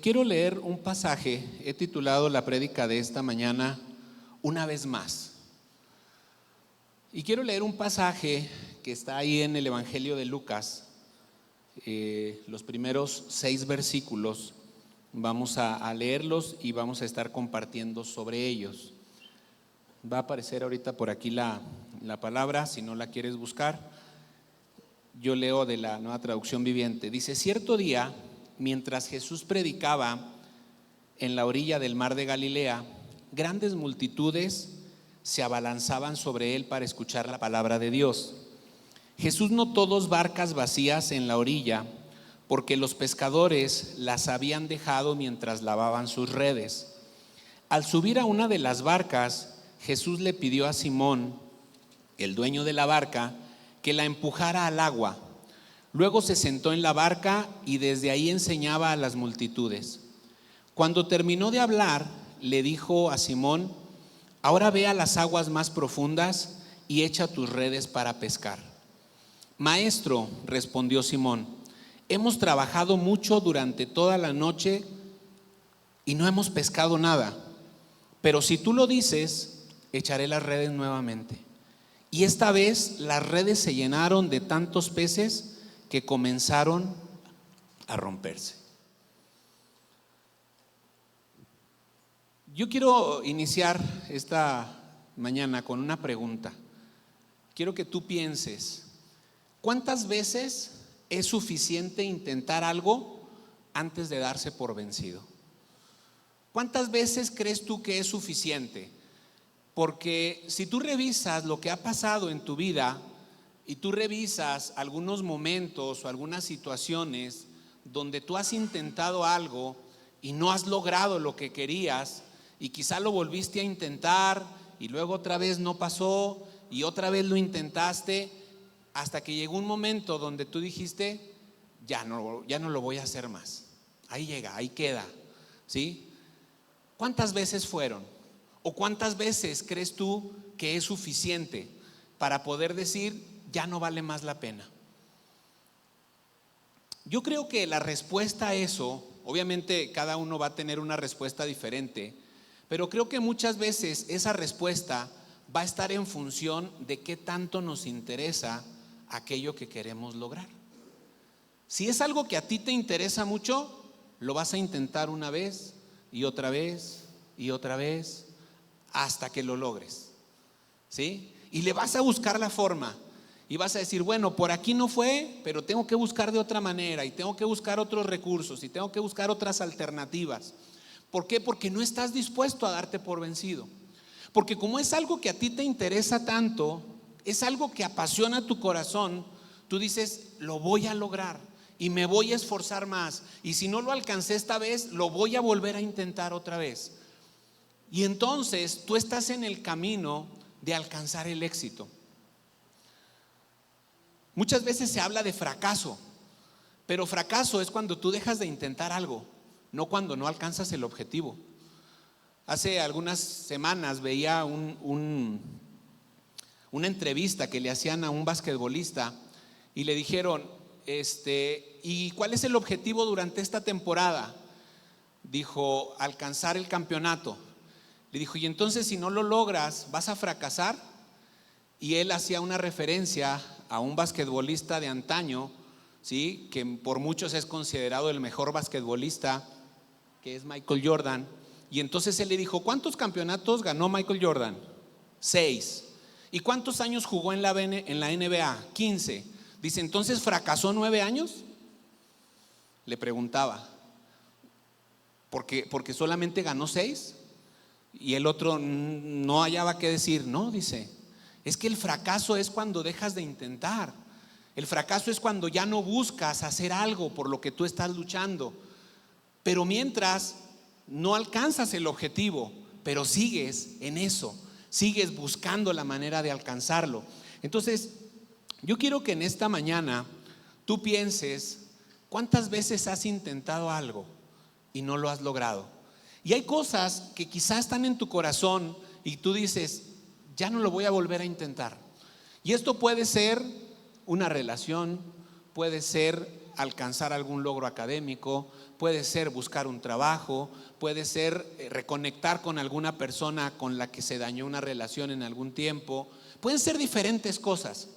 quiero leer un pasaje, he titulado la prédica de esta mañana, Una vez más. Y quiero leer un pasaje que está ahí en el Evangelio de Lucas, los primeros 6 versículos. Vamos a leerlos y vamos a estar compartiendo sobre ellos. Va a aparecer ahorita por aquí la palabra, si no la quieres buscar. Yo leo de la Nueva Traducción Viviente. Dice: cierto día, mientras Jesús predicaba en la orilla del mar de Galilea, grandes multitudes se abalanzaban sobre él para escuchar la palabra de Dios. Jesús notó 2 barcas vacías en la orilla, porque los pescadores las habían dejado mientras lavaban sus redes. Al subir a una de las barcas, Jesús le pidió a Simón, el dueño de la barca, que la empujara al agua. Luego se sentó en la barca y desde ahí enseñaba a las multitudes. Cuando terminó de hablar, le dijo a Simón: ahora ve a las aguas más profundas y echa tus redes para pescar. Maestro, respondió Simón, hemos trabajado mucho durante toda la noche y no hemos pescado nada, pero si tú lo dices, echaré las redes nuevamente. Y esta vez las redes se llenaron de tantos peces que comenzaron a romperse. Yo quiero iniciar esta mañana con una pregunta. Quiero que tú pienses, ¿cuántas veces es suficiente intentar algo antes de darse por vencido? ¿Cuántas veces crees tú que es suficiente? Porque si tú revisas lo que ha pasado en tu vida y tú revisas algunos momentos o algunas situaciones donde tú has intentado algo y no has logrado lo que querías, y quizá lo volviste a intentar y luego otra vez no pasó y otra vez lo intentaste, hasta que llegó un momento donde tú dijiste: ya no lo voy a hacer más. Ahí llega, ahí queda, ¿sí? ¿Cuántas veces fueron? ¿O cuántas veces crees tú que es suficiente para poder decir: ya no vale más la pena? Yo creo que la respuesta a eso, obviamente cada uno va a tener una respuesta diferente, pero creo que muchas veces esa respuesta va a estar en función de qué tanto nos interesa aquello que queremos lograr. Si es algo que a ti te interesa mucho, lo vas a intentar una vez y otra vez y otra vez hasta que lo logres, ¿sí? Y le vas a buscar la forma y vas a decir: bueno, por aquí no fue, pero tengo que buscar de otra manera y tengo que buscar otros recursos y tengo que buscar otras alternativas. ¿Por qué? Porque no estás dispuesto a darte por vencido. Porque como es algo que a ti te interesa tanto, es algo que apasiona tu corazón, tú dices: lo voy a lograr y me voy a esforzar más, y si no lo alcancé esta vez, lo voy a volver a intentar otra vez. Y entonces tú estás en el camino de alcanzar el éxito. Muchas veces se habla de fracaso, pero fracaso es cuando tú dejas de intentar algo, no cuando no alcanzas el objetivo. Hace algunas semanas veía una entrevista que le hacían a un basquetbolista y le dijeron: ¿y cuál es el objetivo durante esta temporada? Dijo: alcanzar el campeonato. Le dijo: y entonces, si no lo logras, ¿vas a fracasar? Y él hacía una referencia a un basquetbolista de antaño, ¿sí?, que por muchos es considerado el mejor basquetbolista, que es Michael Jordan. Y entonces él le dijo: ¿cuántos campeonatos ganó Michael Jordan? 6. ¿Y cuántos años jugó en la NBA? 15. Dice: ¿entonces fracasó 9 años? Le preguntaba. Porque solamente ganó 6. Y el otro no hallaba qué decir. No, dice, es que el fracaso es cuando dejas de intentar. El fracaso es cuando ya no buscas hacer algo por lo que tú estás luchando. Pero mientras no alcanzas el objetivo, pero sigues en eso, sigues buscando la manera de alcanzarlo. Entonces, yo quiero que en esta mañana tú pienses: ¿cuántas veces has intentado algo y no lo has logrado? Y hay cosas que quizás están en tu corazón y tú dices: ya no lo voy a volver a intentar. Y esto puede ser una relación, puede ser alcanzar algún logro académico, puede ser buscar un trabajo, puede ser reconectar con alguna persona con la que se dañó una relación en algún tiempo. Pueden ser diferentes cosas.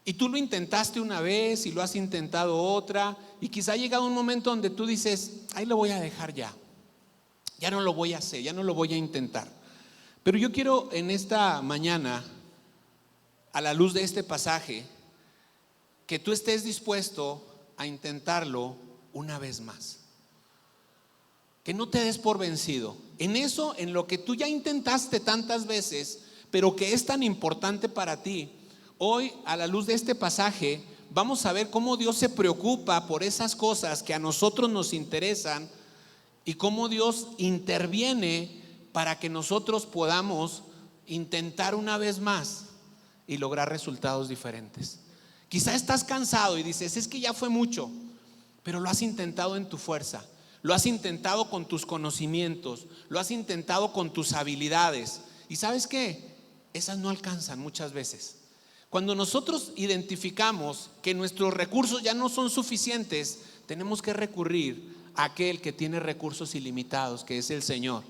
Y tú lo intentaste una vez y lo has intentado otra, y quizá ha llegado un momento donde tú dices, ahí lo voy a dejar ya. Ya no lo voy a hacer, ya no lo voy a intentar. Pero yo quiero en esta mañana, a la luz de este pasaje, que tú estés dispuesto a intentarlo una vez más. Que no te des por vencido. En eso, en lo que tú ya intentaste tantas veces, pero que es tan importante para ti, hoy a la luz de este pasaje vamos a ver cómo Dios se preocupa por esas cosas que a nosotros nos interesan y cómo Dios interviene para que nosotros podamos intentar una vez más y lograr resultados diferentes. Quizá estás cansado y dices, es que ya fue mucho, pero lo has intentado en tu fuerza, lo has intentado con tus conocimientos, lo has intentado con tus habilidades. ¿Y sabes qué? Esas no alcanzan muchas veces. Cuando nosotros identificamos que nuestros recursos ya no son suficientes, tenemos que recurrir a aquel que tiene recursos ilimitados, que es el Señor.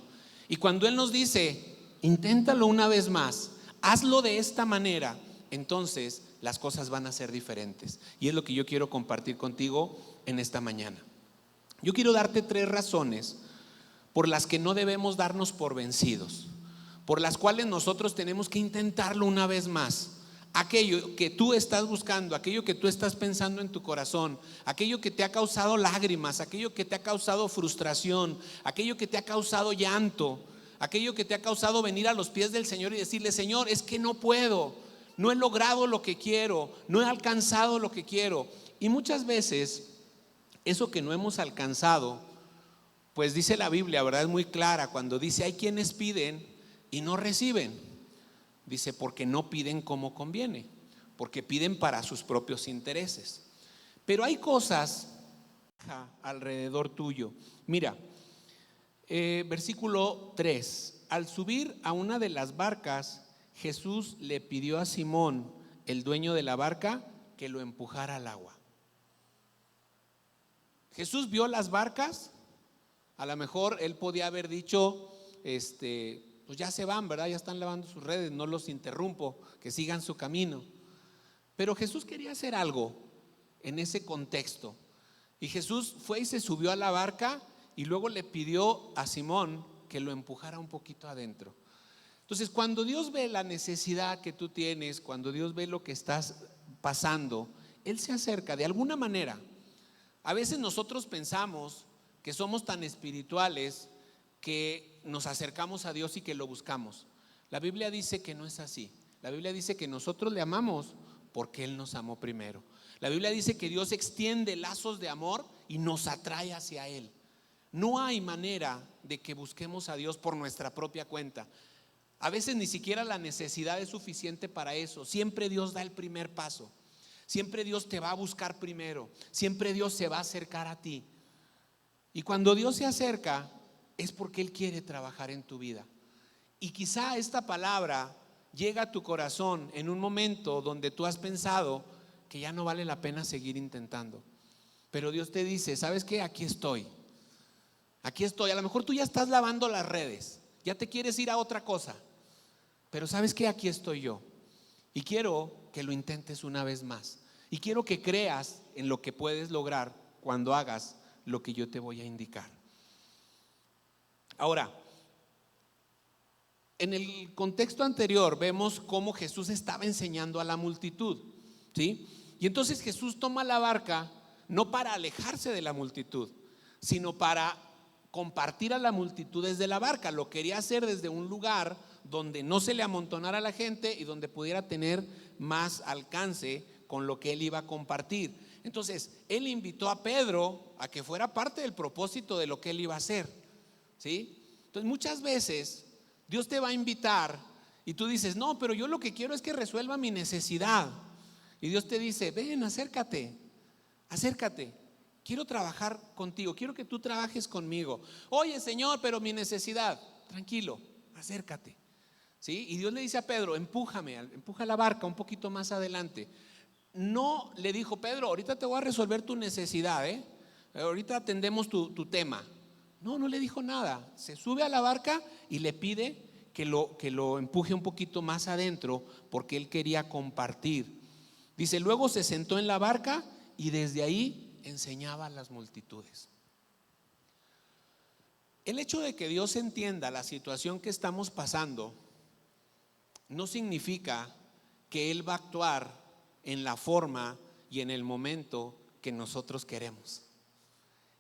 Y cuando Él nos dice, inténtalo una vez más, hazlo de esta manera, entonces las cosas van a ser diferentes. Y es lo que yo quiero compartir contigo en esta mañana. Yo quiero darte 3 razones por las que no debemos darnos por vencidos, por las cuales nosotros tenemos que intentarlo una vez más. Aquello que tú estás buscando, aquello que tú estás pensando en tu corazón, aquello que te ha causado lágrimas, aquello que te ha causado frustración, aquello que te ha causado llanto, aquello que te ha causado venir a los pies del Señor y decirle, Señor, es que no puedo, no he logrado lo que quiero, no he alcanzado lo que quiero. Y muchas veces eso que no hemos alcanzado, pues dice la Biblia, ¿verdad? Es muy clara cuando dice, hay quienes piden y no reciben. Dice, porque no piden como conviene, porque piden para sus propios intereses. Pero hay cosas alrededor tuyo. Mira, versículo 3. Al subir a una de las barcas, Jesús le pidió a Simón, el dueño de la barca, que lo empujara al agua. Jesús vio las barcas. A lo mejor él podía haber dicho, pues ya se van, ¿verdad? Ya están lavando sus redes, no los interrumpo, que sigan su camino. Pero Jesús quería hacer algo en ese contexto. Y Jesús fue y se subió a la barca y luego le pidió a Simón que lo empujara un poquito adentro. Entonces, cuando Dios ve la necesidad que tú tienes, cuando Dios ve lo que estás pasando, Él se acerca de alguna manera. A veces nosotros pensamos que somos tan espirituales que nos acercamos a Dios y que lo buscamos. La Biblia dice que no es así. La Biblia dice que nosotros le amamos porque Él nos amó primero. La Biblia dice que Dios extiende lazos de amor y nos atrae hacia Él. No hay manera de que busquemos a Dios por nuestra propia cuenta. A veces ni siquiera la necesidad es suficiente para eso. Siempre Dios da el primer paso. Siempre Dios te va a buscar primero. Siempre Dios se va a acercar a ti. Y cuando Dios se acerca, es porque Él quiere trabajar en tu vida. Y quizá esta palabra llega a tu corazón en un momento donde tú has pensado que ya no vale la pena seguir intentando. Pero Dios te dice, ¿sabes qué? Aquí estoy. Aquí estoy. A lo mejor tú ya estás lavando las redes, ya te quieres ir a otra cosa. Pero ¿sabes qué? Aquí estoy yo. Y quiero que lo intentes una vez más. Y quiero que creas en lo que puedes lograr cuando hagas lo que yo te voy a indicar. Ahora, en el contexto anterior vemos cómo Jesús estaba enseñando a la multitud, ¿sí? Y entonces Jesús toma la barca no para alejarse de la multitud, sino para compartir a la multitud desde la barca. Lo quería hacer desde un lugar donde no se le amontonara a la gente y donde pudiera tener más alcance con lo que él iba a compartir. Entonces, él invitó a Pedro a que fuera parte del propósito de lo que él iba a hacer, ¿sí? Entonces, muchas veces Dios te va a invitar y tú dices, no, pero yo lo que quiero es que resuelva mi necesidad. Y Dios te dice, ven, acércate, quiero trabajar contigo, quiero que tú trabajes conmigo. Oye, Señor, pero mi necesidad, tranquilo, acércate, ¿sí? Y Dios le dice a Pedro, empuja la barca un poquito más adelante. no le dijo: Pedro, ahorita te voy a resolver tu necesidad, ahorita atendemos tu tema. No, no le dijo nada. Se sube a la barca y le pide que lo empuje un poquito más adentro, porque él quería compartir. Dice: luego se sentó en la barca y desde ahí enseñaba a las multitudes. El hecho de que Dios entienda la situación que estamos pasando no significa que Él va a actuar en la forma y en el momento que nosotros queremos.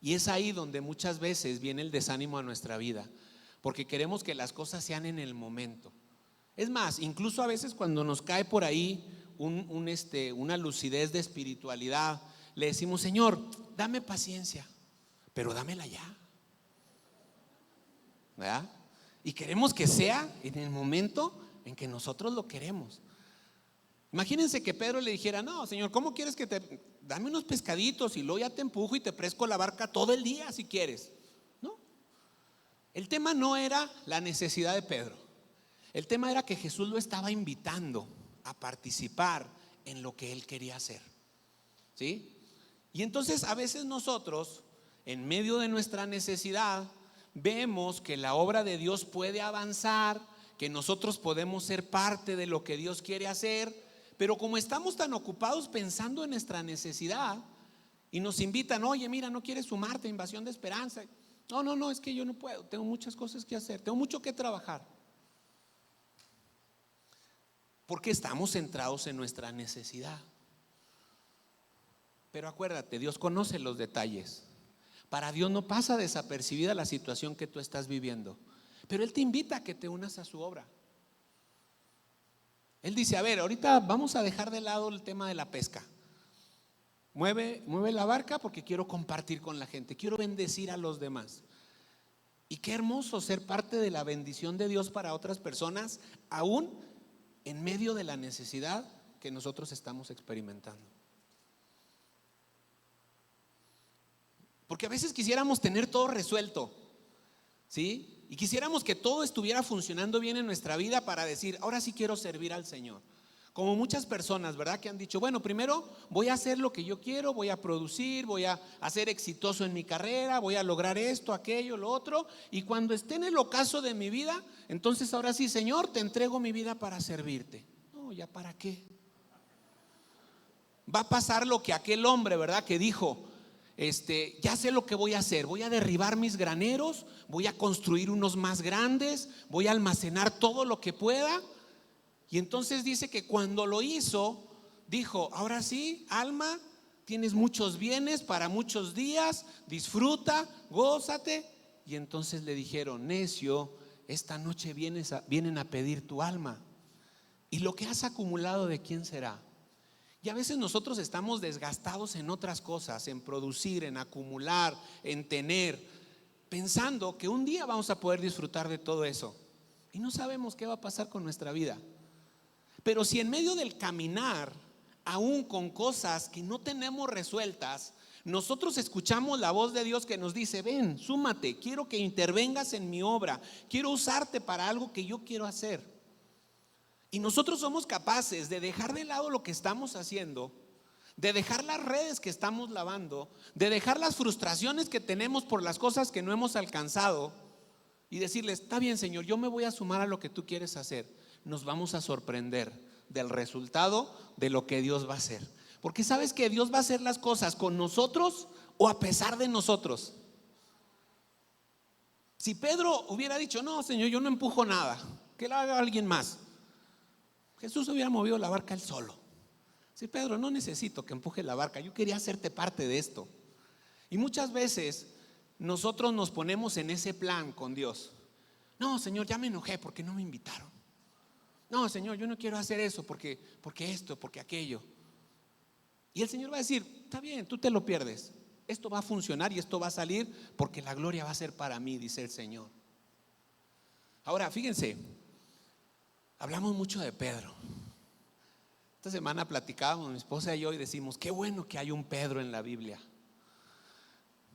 Y es ahí donde muchas veces viene el desánimo a nuestra vida, porque queremos que las cosas sean en el momento. Es más, incluso a veces cuando nos cae por ahí una lucidez de espiritualidad, le decimos: Señor, dame paciencia, pero dámela ya, ¿verdad? Y queremos que sea en el momento en que nosotros lo queremos. Imagínense que Pedro le dijera: no, Señor, ¿cómo quieres que dame unos pescaditos y luego ya te empujo y te presco la barca todo el día si quieres? No. El tema no era la necesidad de Pedro. El tema era que Jesús lo estaba invitando a participar en lo que él quería hacer. ¿Sí? Y entonces a veces nosotros, en medio de nuestra necesidad, vemos que la obra de Dios puede avanzar, que nosotros podemos ser parte de lo que Dios quiere hacer, pero como estamos tan ocupados pensando en nuestra necesidad y nos invitan: oye, mira, ¿no quieres sumarte a Invasión de Esperanza? No, es que yo no puedo, tengo muchas cosas que hacer, tengo mucho que trabajar. Porque estamos centrados en nuestra necesidad. Pero acuérdate, Dios conoce los detalles. Para Dios no pasa desapercibida la situación que tú estás viviendo, pero Él te invita a que te unas a su obra. Él dice: a ver, ahorita vamos a dejar de lado el tema de la pesca. Mueve la barca porque quiero compartir con la gente, quiero bendecir a los demás. Y qué hermoso ser parte de la bendición de Dios para otras personas, aún en medio de la necesidad que nosotros estamos experimentando. Porque a veces quisiéramos tener todo resuelto, ¿sí? Y quisiéramos que todo estuviera funcionando bien en nuestra vida para decir: ahora sí quiero servir al Señor. Como muchas personas, ¿verdad? Que han dicho: bueno, primero voy a hacer lo que yo quiero, voy a producir, voy a ser exitoso en mi carrera, voy a lograr esto, aquello, lo otro, y cuando esté en el ocaso de mi vida, entonces ahora sí, Señor, te entrego mi vida para servirte. No, ¿ya para qué? Va a pasar lo que aquel hombre, ¿verdad? Que dijo: ya sé lo que voy a hacer, voy a derribar mis graneros, voy a construir unos más grandes, voy a almacenar todo lo que pueda. Y entonces dice que cuando lo hizo, dijo: ahora sí, alma, tienes muchos bienes para muchos días, disfruta, gózate. Y entonces le dijeron: necio, esta noche vienen a pedir tu alma, y lo que has acumulado, ¿de quién será? Y a veces nosotros estamos desgastados en otras cosas, en producir, en acumular, en tener, pensando que un día vamos a poder disfrutar de todo eso, y no sabemos qué va a pasar con nuestra vida. Pero si en medio del caminar, aún con cosas que no tenemos resueltas, nosotros escuchamos la voz de Dios que nos dice: ven, súmate, quiero que intervengas en mi obra, quiero usarte para algo que yo quiero hacer. Y nosotros somos capaces de dejar de lado lo que estamos haciendo, de dejar las redes que estamos lavando, de dejar las frustraciones que tenemos por las cosas que no hemos alcanzado, y decirle: está bien, Señor, yo me voy a sumar a lo que tú quieres hacer. Nos vamos a sorprender del resultado de lo que Dios va a hacer. Porque sabes que Dios va a hacer las cosas con nosotros o a pesar de nosotros. Si Pedro hubiera dicho: no, Señor, yo no empujo nada, que lo haga alguien más, Jesús hubiera movido la barca él solo. Sí, Pedro, no necesito que empuje la barca, yo quería hacerte parte de esto. Y muchas veces nosotros nos ponemos en ese plan con Dios: no, Señor, ya me enojé porque no me invitaron. No, Señor, yo no quiero hacer eso porque esto, porque aquello. Y el Señor va a decir: está bien, tú te lo pierdes, esto va a funcionar y esto va a salir porque la gloria va a ser para mí, dice el Señor. Ahora, fíjense, hablamos mucho de Pedro. Esta semana platicábamos mi esposa y yo y decimos: qué bueno que hay un Pedro en la Biblia.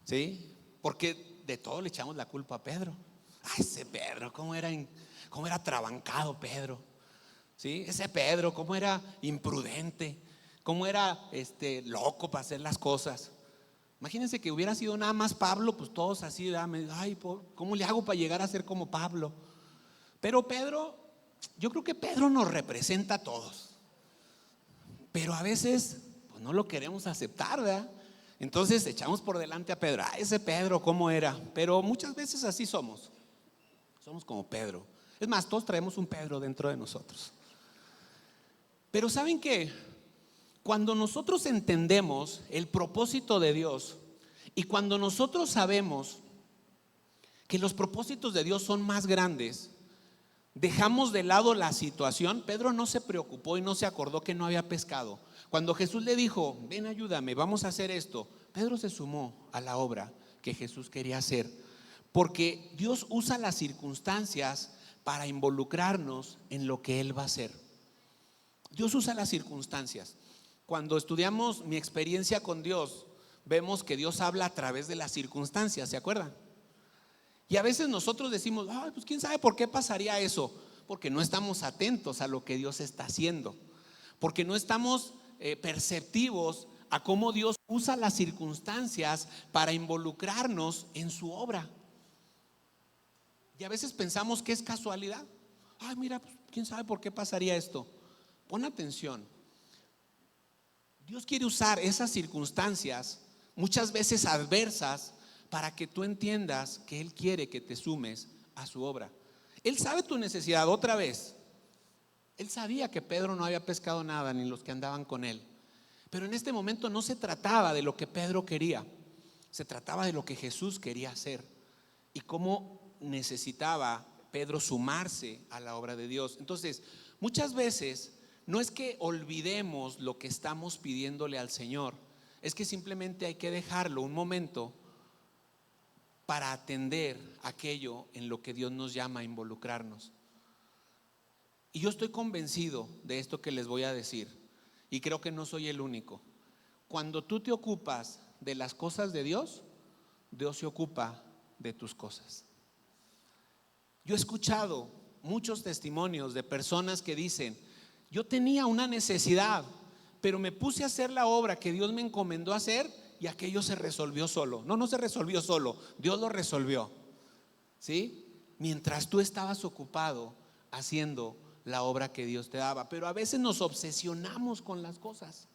¿Sí? Porque de todo le echamos la culpa a Pedro. Ay, ese Pedro, cómo era trabancado Pedro. ¿Sí? Ese Pedro, cómo era imprudente. cómo era loco para hacer las cosas. Imagínense que hubiera sido nada más Pablo, pues todos así, ay, ¿cómo le hago para llegar a ser como Pablo? Pero Pedro, yo creo que Pedro nos representa a todos, pero a veces pues no lo queremos aceptar, ¿verdad? Entonces echamos por delante a Pedro, ese Pedro, ¿cómo era? Pero muchas veces así somos como Pedro. Es más, todos traemos un Pedro dentro de nosotros. Pero ¿saben qué? Cuando nosotros entendemos el propósito de Dios y cuando nosotros sabemos que los propósitos de Dios son más grandes, dejamos de lado la situación. Pedro no se preocupó y no se acordó que no había pescado. Cuando Jesús le dijo, ven, ayúdame, vamos a hacer esto, Pedro se sumó a la obra que Jesús quería hacer, porque Dios usa las circunstancias para involucrarnos en lo que Él va a hacer. Dios usa las circunstancias. Cuando estudiamos mi experiencia con Dios, vemos que Dios habla a través de las circunstancias, ¿se acuerdan? Y a veces nosotros decimos, ay, pues quién sabe por qué pasaría eso. Porque no estamos atentos a lo que Dios está haciendo, porque no estamos perceptivos a cómo Dios usa las circunstancias para involucrarnos en su obra. Y a veces pensamos que es casualidad. Ay, mira, pues quién sabe por qué pasaría esto. Pon atención. Dios quiere usar esas circunstancias, muchas veces adversas, para que tú entiendas que Él quiere que te sumes a su obra. Él sabe tu necesidad. Otra vez, Él sabía que Pedro no había pescado nada, ni los que andaban con él. Pero en este momento no se trataba de lo que Pedro quería, se trataba de lo que Jesús quería hacer y cómo necesitaba Pedro sumarse a la obra de Dios. Entonces, muchas veces no es que olvidemos lo que estamos pidiéndole al Señor, es que simplemente hay que dejarlo un momento para atender aquello en lo que Dios nos llama a involucrarnos. Y yo estoy convencido de esto que les voy a decir, y creo que no soy el único. Cuando tú te ocupas de las cosas de Dios, Dios se ocupa de tus cosas. Yo he escuchado muchos testimonios de personas que dicen, yo tenía una necesidad, pero me puse a hacer la obra que Dios me encomendó hacer y aquello se resolvió solo. No se resolvió solo, Dios lo resolvió, ¿sí? Mientras tú estabas ocupado haciendo la obra que Dios te daba. Pero a veces nos obsesionamos con las cosas.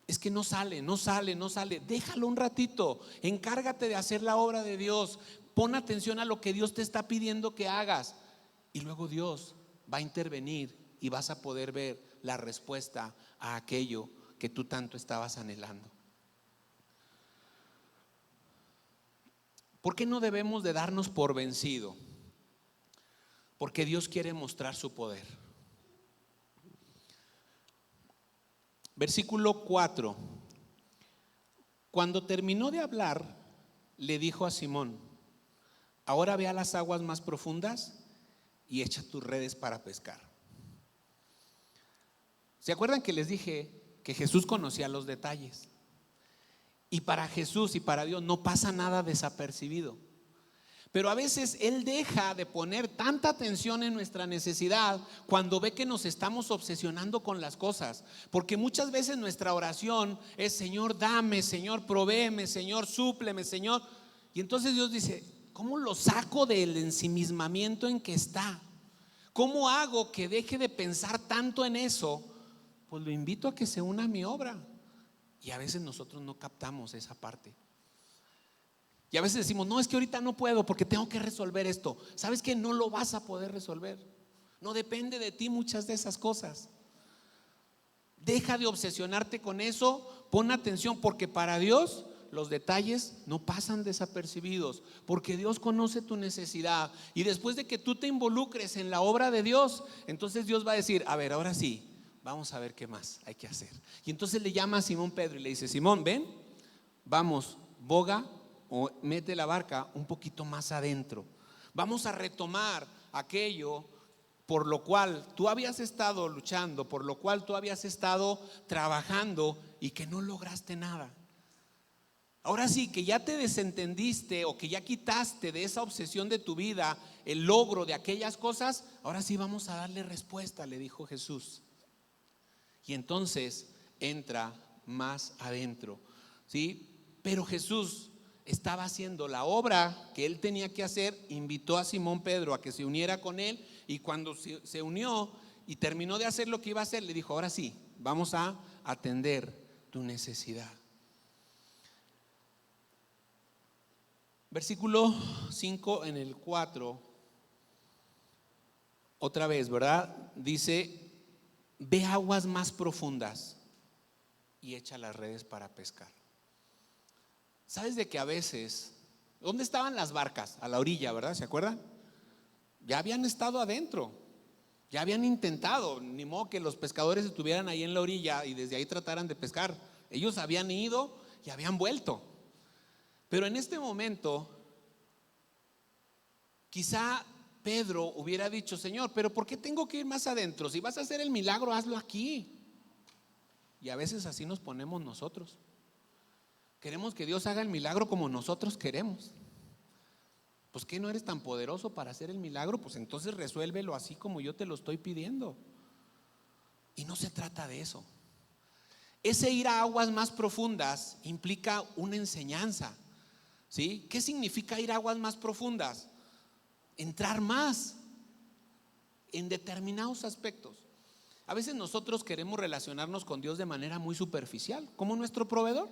Es que no sale. Déjalo un ratito, encárgate de hacer la obra de Dios. Pon atención a lo que Dios te está pidiendo que hagas, y luego Dios va a intervenir y vas a poder ver la respuesta a aquello que tú tanto estabas anhelando. ¿Por qué no debemos de darnos por vencido? Porque Dios quiere mostrar su poder. Versículo 4. Cuando terminó de hablar, le dijo a Simón, ahora ve a las aguas más profundas y echa tus redes para pescar. ¿Se acuerdan que les dije que Jesús conocía los detalles? Y para Jesús y para Dios no pasa nada desapercibido. Pero a veces Él deja de poner tanta atención en nuestra necesidad cuando ve que nos estamos obsesionando con las cosas. Porque muchas veces nuestra oración es, Señor, dame, Señor, provéeme, Señor, súpleme, Señor. Y entonces Dios dice, ¿cómo lo saco del ensimismamiento en que está? ¿Cómo hago que deje de pensar tanto en eso? Pues lo invito a que se una a mi obra. Y a veces nosotros no captamos esa parte. Y a veces decimos, no, es que ahorita no puedo porque tengo que resolver esto. ¿Sabes qué? No lo vas a poder resolver. No depende de ti muchas de esas cosas. Deja de obsesionarte con eso. Pon atención, porque para Dios los detalles no pasan desapercibidos, porque Dios conoce tu necesidad. Y después de que tú te involucres en la obra de Dios, entonces Dios va a decir, a ver, ahora sí, vamos a ver qué más hay que hacer. Y entonces le llama a Simón Pedro y le dice, Simón, ven, vamos, boga o mete la barca un poquito más adentro. Vamos a retomar aquello por lo cual tú habías estado luchando, por lo cual tú habías estado trabajando y que no lograste nada. Ahora sí, que ya te desentendiste o que ya quitaste de esa obsesión de tu vida el logro de aquellas cosas, ahora sí vamos a darle respuesta, le dijo Jesús. y entonces entra más adentro, ¿sí? Pero Jesús estaba haciendo la obra que él tenía que hacer, invitó a Simón Pedro a que se uniera con él, y cuando se unió y terminó de hacer lo que iba a hacer, le dijo: ahora sí, vamos a atender tu necesidad. Versículo 5 en el 4, otra vez, ¿verdad? Dice: ve aguas más profundas y echa las redes para pescar. ¿Sabes de que a veces, ¿dónde estaban las barcas? A la orilla, ¿verdad? ¿Se acuerdan? Ya habían estado adentro, ya habían intentado, ni modo que los pescadores estuvieran ahí en la orilla y desde ahí trataran de pescar. Ellos habían ido y habían vuelto. Pero en este momento, quizá Pedro hubiera dicho: Señor, pero ¿por qué tengo que ir más adentro? Si vas a hacer el milagro, hazlo aquí. Y a veces así nos ponemos nosotros. Queremos que Dios haga el milagro como nosotros queremos. Pues ¿qué, no eres tan poderoso para hacer el milagro? Pues entonces resuélvelo así como yo te lo estoy pidiendo. Y no se trata de eso. Ese ir a aguas más profundas implica una enseñanza, ¿sí? ¿Qué significa ir a aguas más profundas? Entrar más en determinados aspectos. A veces nosotros queremos relacionarnos con Dios de manera muy superficial, como nuestro proveedor,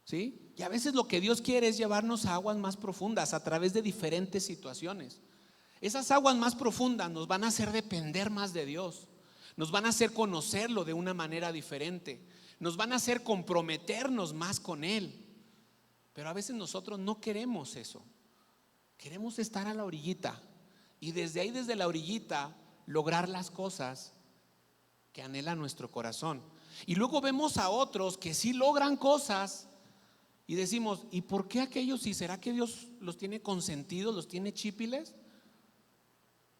¿sí? Y a veces lo que Dios quiere es llevarnos a aguas más profundas a través de diferentes situaciones. Esas aguas más profundas nos van a hacer depender más de Dios, nos van a hacer conocerlo de una manera diferente, nos van a hacer comprometernos más con Él. Pero a veces nosotros no queremos eso. Queremos estar a la orillita y desde ahí, desde la orillita, lograr las cosas que anhela nuestro corazón. Y luego vemos a otros que sí logran cosas y decimos: ¿y por qué aquellos sí? ¿Será que Dios los tiene consentidos, los tiene chípiles?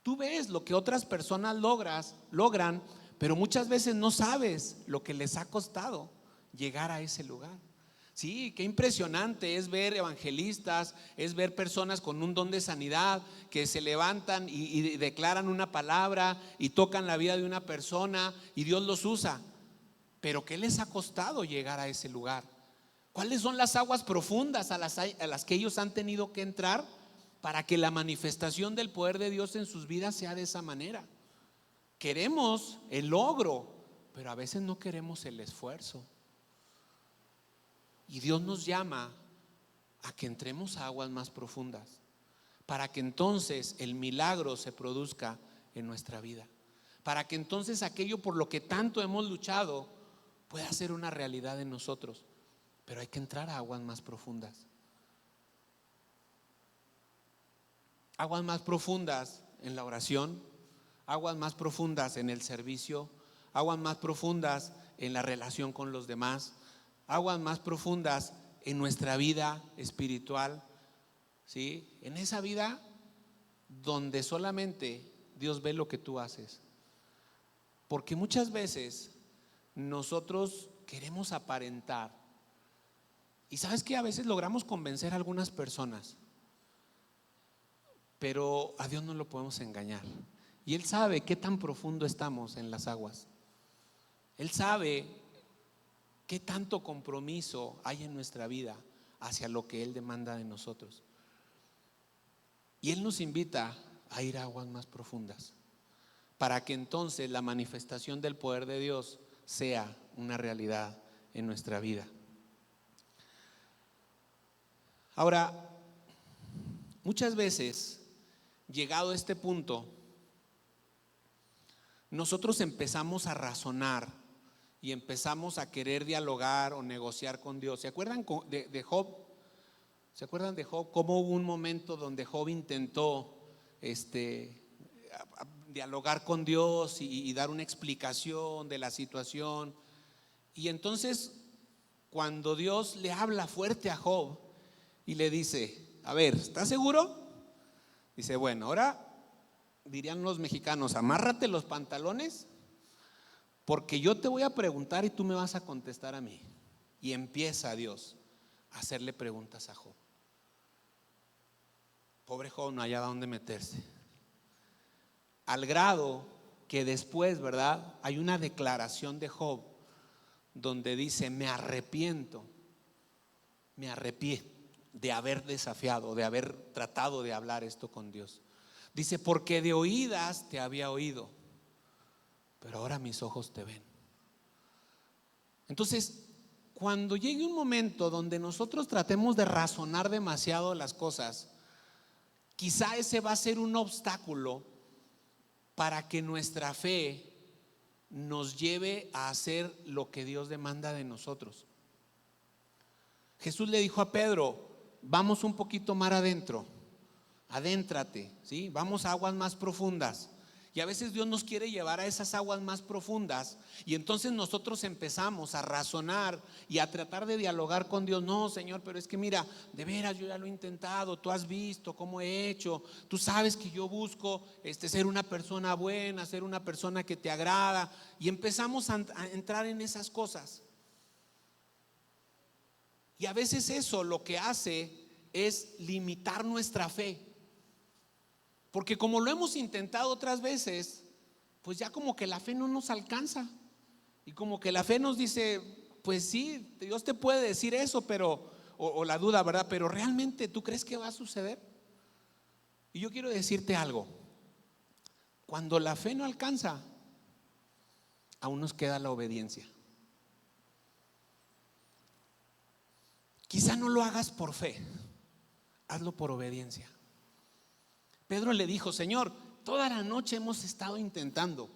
Tú ves lo que otras personas logran, pero muchas veces no sabes lo que les ha costado llegar a ese lugar. Sí, qué impresionante es ver evangelistas, es ver personas con un don de sanidad que se levantan y declaran una palabra y tocan la vida de una persona y Dios los usa. Pero ¿qué les ha costado llegar a ese lugar? ¿Cuáles son las aguas profundas a las que ellos han tenido que entrar para que la manifestación del poder de Dios en sus vidas sea de esa manera? Queremos el logro, pero a veces no queremos el esfuerzo. Y Dios nos llama a que entremos a aguas más profundas para que entonces el milagro se produzca en nuestra vida, para que entonces aquello por lo que tanto hemos luchado pueda ser una realidad en nosotros. Pero hay que entrar a aguas más profundas. Aguas más profundas en la oración, aguas más profundas en el servicio, aguas más profundas en la relación con los demás, aguas más profundas en nuestra vida espiritual, ¿sí? En esa vida donde solamente Dios ve lo que tú haces. Porque muchas veces nosotros queremos aparentar, y sabes que a veces logramos convencer a algunas personas, pero a Dios no lo podemos engañar. Y Él sabe qué tan profundo estamos en las aguas. Él sabe qué tanto compromiso hay en nuestra vida hacia lo que Él demanda de nosotros. Y Él nos invita a ir a aguas más profundas para que entonces la manifestación del poder de Dios sea una realidad en nuestra vida. Ahora, muchas veces, llegado a este punto, nosotros empezamos a razonar y empezamos a querer dialogar o negociar con Dios. ¿Se acuerdan de Job? ¿Se acuerdan de Job? Cómo hubo un momento donde Job intentó dialogar con Dios y dar una explicación de la situación. Y entonces, cuando Dios le habla fuerte a Job y le dice: a ver, ¿estás seguro? Dice: bueno, ahora dirían los mexicanos, amárrate los pantalones, porque yo te voy a preguntar y tú me vas a contestar a mí. Y empieza Dios a hacerle preguntas a Job. Pobre Job no hallaba dónde meterse, al grado que después, ¿verdad? Hay una declaración de Job donde dice: me arrepiento de haber desafiado, de haber tratado de hablar esto con Dios. Dice: porque de oídas te había oído, pero ahora mis ojos te ven. Entonces, cuando llegue un momento donde nosotros tratemos de razonar demasiado las cosas, quizá ese va a ser un obstáculo para que nuestra fe nos lleve a hacer lo que Dios demanda de nosotros. Jesús le dijo a Pedro: vamos un poquito más adentro, adéntrate, ¿sí? Vamos a aguas más profundas. Y a veces Dios nos quiere llevar a esas aguas más profundas, y entonces nosotros empezamos a razonar y a tratar de dialogar con Dios. No, Señor, pero es que mira, de veras yo ya lo he intentado, tú has visto cómo he hecho, tú sabes que yo busco ser una persona buena, ser una persona que te agrada, y empezamos a entrar en esas cosas. Y a veces eso lo que hace es limitar nuestra fe. Porque como lo hemos intentado otras veces, pues ya como que la fe no nos alcanza. Y como que la fe nos dice: pues sí, Dios te puede decir eso, pero o la duda, ¿verdad? Pero realmente ¿tú crees que va a suceder? Y yo quiero decirte algo: cuando la fe no alcanza, aún nos queda la obediencia. Quizá no lo hagas por fe, hazlo por obediencia. Pedro le dijo: Señor, toda la noche hemos estado intentando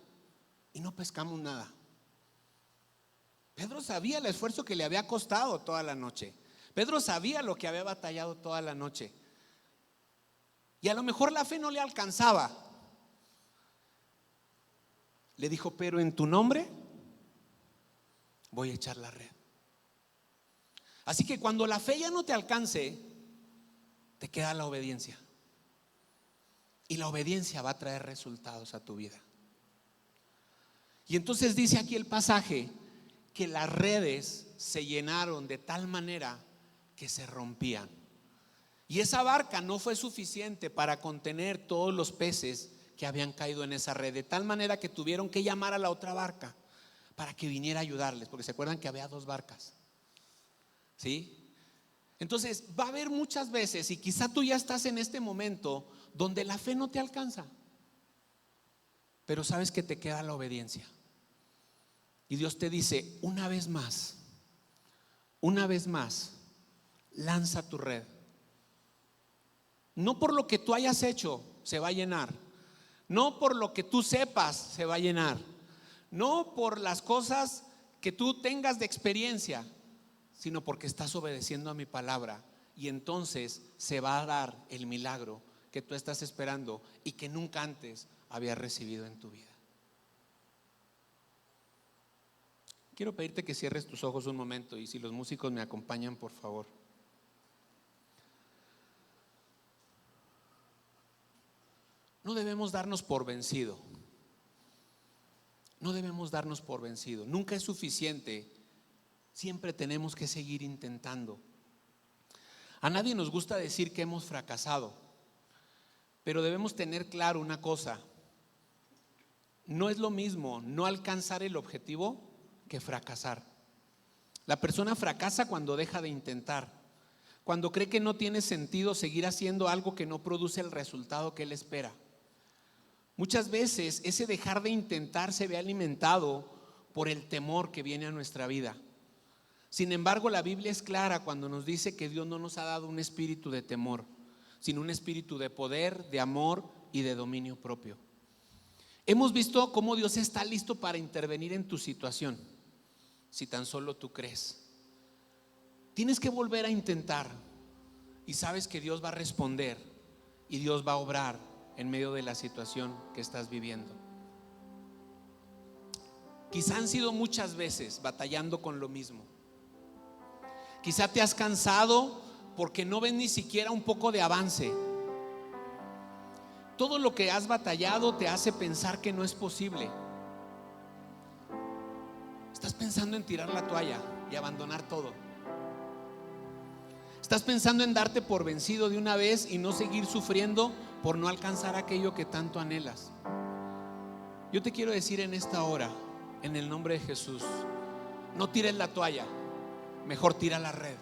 y no pescamos nada. Pedro sabía el esfuerzo que le había costado toda la noche. Pedro sabía lo que había batallado toda la noche. Y a lo mejor la fe no le alcanzaba. Le dijo: pero en tu nombre voy a echar la red. Así que cuando la fe ya no te alcance, te queda la obediencia. Y la obediencia va a traer resultados a tu vida. Y entonces dice aquí el pasaje que las redes se llenaron de tal manera que se rompían. Y esa barca no fue suficiente para contener todos los peces que habían caído en esa red, de tal manera que tuvieron que llamar a la otra barca para que viniera a ayudarles, porque se acuerdan que había 2 barcas, ¿sí? Entonces va a haber muchas veces, y quizá tú ya estás en este momento donde la fe no te alcanza, pero sabes que te queda la obediencia. Y Dios te dice: una vez más, lanza tu red. No por lo que tú hayas hecho se va a llenar, no por lo que tú sepas se va a llenar, no por las cosas que tú tengas de experiencia, sino porque estás obedeciendo a mi palabra. Y entonces se va a dar el milagro que tú estás esperando y que nunca antes habías recibido en tu vida. Quiero pedirte que cierres tus ojos un momento, y si los músicos me acompañan, por favor. No debemos darnos por vencido. No debemos darnos por vencido. Nunca es suficiente. Siempre tenemos que seguir intentando. A nadie nos gusta decir que hemos fracasado, pero debemos tener claro una cosa: no es lo mismo no alcanzar el objetivo que fracasar. La persona fracasa cuando deja de intentar, cuando cree que no tiene sentido seguir haciendo algo que no produce el resultado que él espera. Muchas veces ese dejar de intentar se ve alimentado por el temor que viene a nuestra vida. Sin embargo, la Biblia es clara cuando nos dice que Dios no nos ha dado un espíritu de temor, sino un espíritu de poder, de amor y de dominio propio. Hemos visto cómo Dios está listo para intervenir en tu situación, si tan solo tú crees. Tienes que volver a intentar, y sabes que Dios va a responder y Dios va a obrar en medio de la situación que estás viviendo. Quizá han sido muchas veces batallando con lo mismo. Quizá te has cansado porque no ves ni siquiera un poco de avance. Todo lo que has batallado te hace pensar que no es posible. Estás pensando en tirar la toalla y abandonar todo. Estás pensando en darte por vencido de una vez y no seguir sufriendo por no alcanzar aquello que tanto anhelas. Yo te quiero decir en esta hora, en el nombre de Jesús, no tires la toalla, mejor tira la red.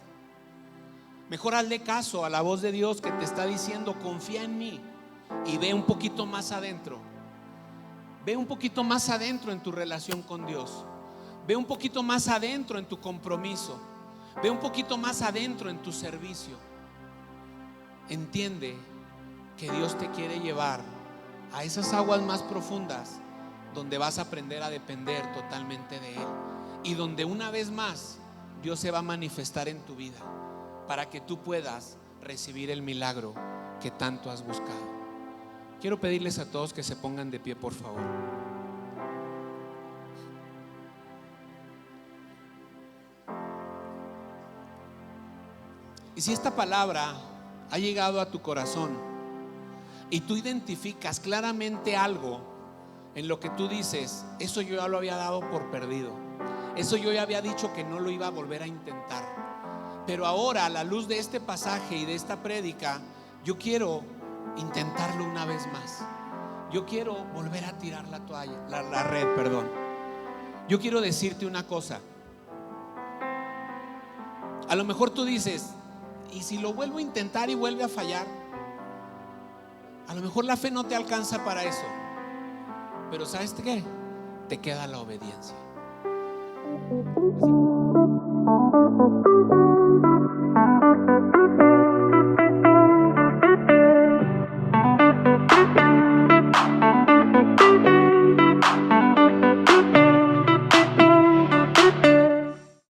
Mejor hazle caso a la voz de Dios que te está diciendo: confía en mí, y ve un poquito más adentro. Ve un poquito más adentro en tu relación con Dios. Ve un poquito más adentro en tu compromiso. Ve un poquito más adentro en tu servicio. Entiende que Dios te quiere llevar a esas aguas más profundas, donde vas a aprender a depender totalmente de Él, y donde una vez más Dios se va a manifestar en tu vida para que tú puedas recibir el milagro que tanto has buscado. Quiero pedirles a todos que se pongan de pie, por favor. Y si esta palabra ha llegado a tu corazón y tú identificas claramente algo en lo que tú dices: eso yo ya lo había dado por perdido, eso yo ya había dicho que no lo iba a volver a intentar, pero ahora, a la luz de este pasaje y de esta prédica, yo quiero intentarlo una vez más. Yo quiero volver a tirar la toalla, la red, perdón. Yo quiero decirte una cosa. A lo mejor tú dices: ¿y si lo vuelvo a intentar y vuelve a fallar? A lo mejor la fe no te alcanza para eso, pero ¿sabes qué? Te queda la obediencia. Así.